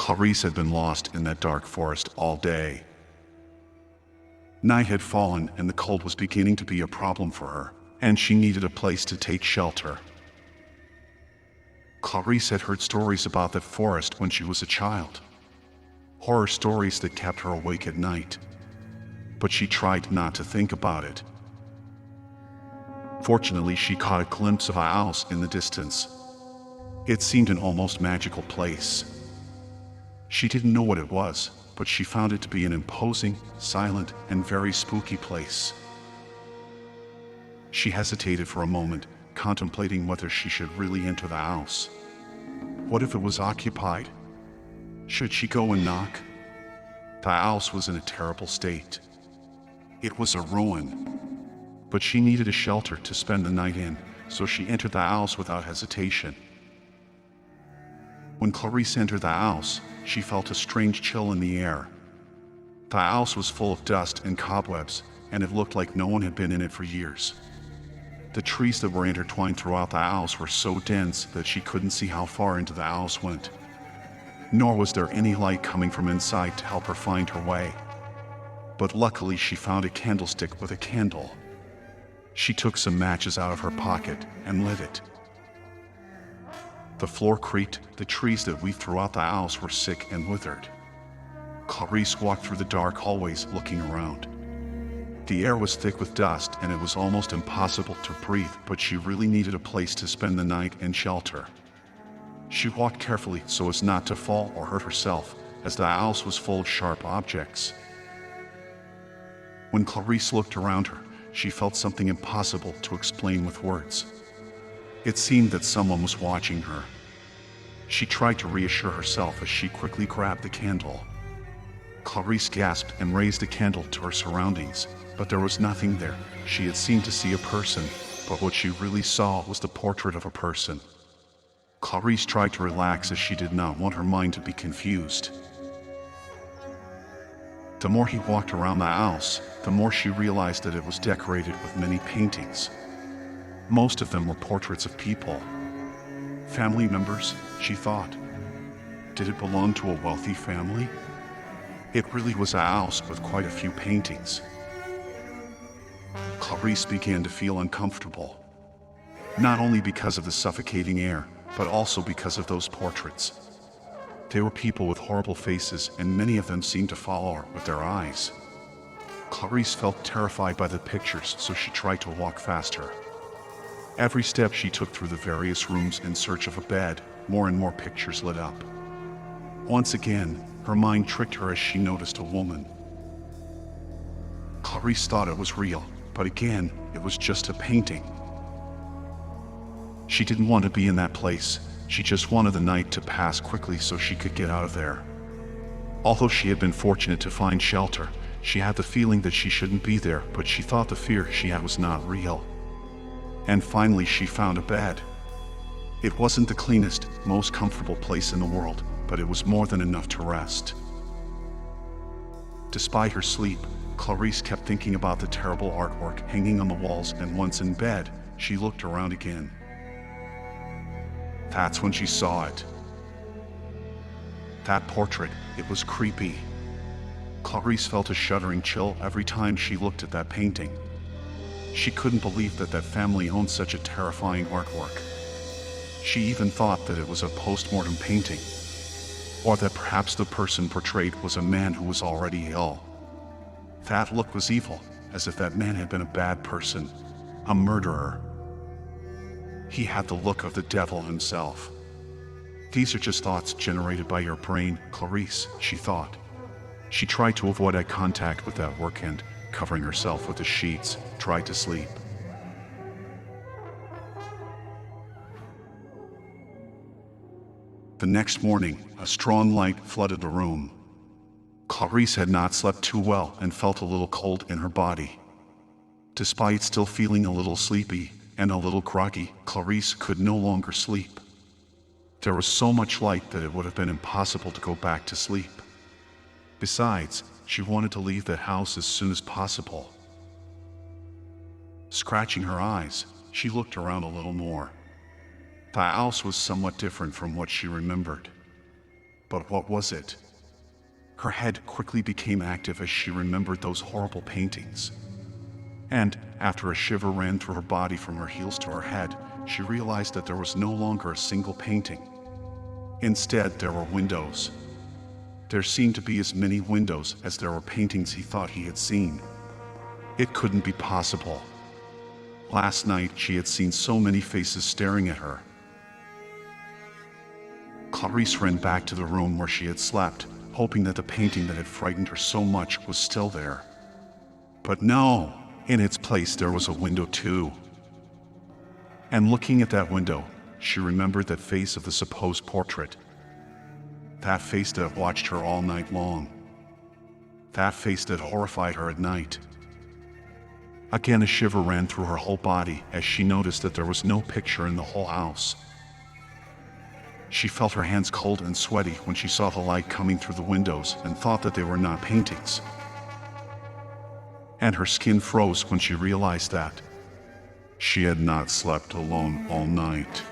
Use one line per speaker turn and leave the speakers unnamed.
Clarice had been lost in that dark forest all day. Night had fallen and the cold was beginning to be a problem for her, and she needed a place to take shelter. Clarice had heard stories about that forest when she was a child. Horror stories that kept her awake at night. But she tried not to think about it. Fortunately, she caught a glimpse of a house in the distance. It seemed an almost magical place. She didn't know what it was, but she found it to be an imposing, silent, and very spooky place. She hesitated for a moment, contemplating whether she should really enter the house. What if it was occupied? Should she go and knock? The house was in a terrible state. It was a ruin. But she needed a shelter to spend the night in, so she entered the house without hesitation. When Clarice entered the house, she felt a strange chill in the air. The house was full of dust and cobwebs, and it looked like no one had been in it for years. The trees that were intertwined throughout the house were so dense that she couldn't see how far into the house went. Nor was there any light coming from inside to help her find her way. But luckily she found a candlestick with a candle. She took some matches out of her pocket and lit it. The floor creaked, the trees that weaved throughout the house were sick and withered. Clarice walked through the dark hallways looking around. The air was thick with dust and it was almost impossible to breathe, but she really needed a place to spend the night and shelter. She walked carefully so as not to fall or hurt herself, as the house was full of sharp objects. When Clarice looked around her, she felt something impossible to explain with words. It seemed that someone was watching her. She tried to reassure herself as she quickly grabbed the candle. Clarice gasped and raised the candle to her surroundings, but there was nothing there. She had seemed to see a person, but what she really saw was the portrait of a person. Clarice tried to relax as she did not want her mind to be confused. The more he walked around the house, the more she realized that it was decorated with many paintings. Most of them were portraits of people. Family members, she thought. Did it belong to a wealthy family? It really was a house with quite a few paintings. Clarice began to feel uncomfortable. Not only because of the suffocating air, but also because of those portraits. They were people with horrible faces, and many of them seemed to follow her with their eyes. Clarice felt terrified by the pictures, so she tried to walk faster. Every step she took through the various rooms in search of a bed, more and more pictures lit up. Once again, her mind tricked her as she noticed a woman. Clarice thought it was real, but again, it was just a painting. She didn't want to be in that place. She just wanted the night to pass quickly so she could get out of there. Although she had been fortunate to find shelter, she had the feeling that she shouldn't be there, but she thought the fear she had was not real. And finally she found a bed. It wasn't the cleanest, most comfortable place in the world, but it was more than enough to rest. Despite her sleep, Clarice kept thinking about the terrible artwork hanging on the walls, and once in bed, she looked around again. That's when she saw it. That portrait, it was creepy. Clarice felt a shuddering chill every time she looked at that painting. She couldn't believe that that family owned such a terrifying artwork. She even thought that it was a post-mortem painting, or that perhaps the person portrayed was a man who was already ill. That look was evil, as if that man had been a bad person, a murderer. He had the look of the devil himself. These are just thoughts generated by your brain, Clarice, she thought. She tried to avoid eye contact with that work and, covering herself with the sheets, tried to sleep. The next morning, a strong light flooded the room. Clarice had not slept too well and felt a little cold in her body. Despite still feeling a little sleepy and a little groggy, Clarice could no longer sleep. There was so much light that it would have been impossible to go back to sleep. Besides, she wanted to leave the house as soon as possible. Scratching her eyes, she looked around a little more. The house was somewhat different from what she remembered. But what was it? Her head quickly became active as she remembered those horrible paintings. And, after a shiver ran through her body from her heels to her head, she realized that there was no longer a single painting. Instead, there were windows. There seemed to be as many windows as there were paintings he thought he had seen. It couldn't be possible. Last night, she had seen so many faces staring at her. Clarice ran back to the room where she had slept, hoping that the painting that had frightened her so much was still there. But no, in its place there was a window too. And looking at that window, she remembered that face of the supposed portrait. That face that had watched her all night long. That face that horrified her at night. Again, a shiver ran through her whole body as she noticed that there was no picture in the whole house. She felt her hands cold and sweaty when she saw the light coming through the windows and thought that they were not paintings. And her skin froze when she realized that she had not slept alone all night.